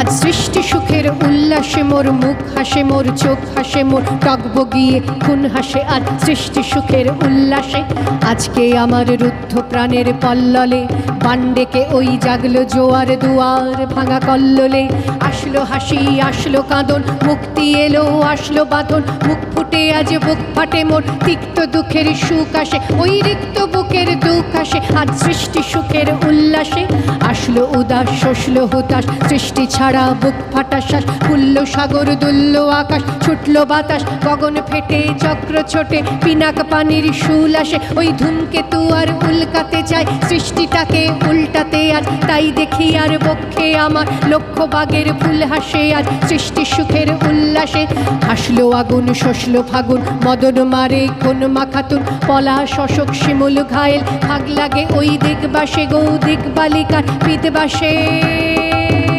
আজ সৃষ্টি সুখের উল্লাসে মোর মুখ হাসে, মোর চোখ হাসে, মোর টগবগিয়ে খুন হাসে আজ সৃষ্টি সুখের উল্লাসে। আজকে আমার রুদ্ধ প্রাণের পল্ললে বান্ডেকে ওই জাগলো জোয়ার দুয়ার ভাঙা কল্লোলে। আসলো হাসি আসলো কাঁদন, মুক্তি এলো আসলো বাঁধন, মুখ ফুটে আজ বুক ফাটে মোর, তিক্ত দুঃখের সুখ আসে ওই রিক্ত বুকের দুঃখ আসে আজ সৃষ্টি সুখের উল্লাসে। আসলো উদাস শসলো হুতাশ, সৃষ্টি ছাড়া বুক ফাটা শ্বাস, খুললো সাগর দুললো আকাশ, ছুটলো বাতাস গগন ফেটে চক্র ছোটে, পিনাক পানির শুল আসে ওই ধূমকেতু আর উল্কাতে চায় সৃষ্টিটাকে উল্টাতে আজ। তাই দেখি আর বক্ষে আমার লক্ষ বাগের ফুল হাসে আজ সৃষ্টি সুখের উল্লাসে। হাসলো আগুন শসলো ফাগুন, মদন মারে কোন মাখাতুন, পলা শশক শিমুল ঘায়েল, ভাগ লাগে ওই দিগবাসে গো দিগবালিকার বিদবাসে।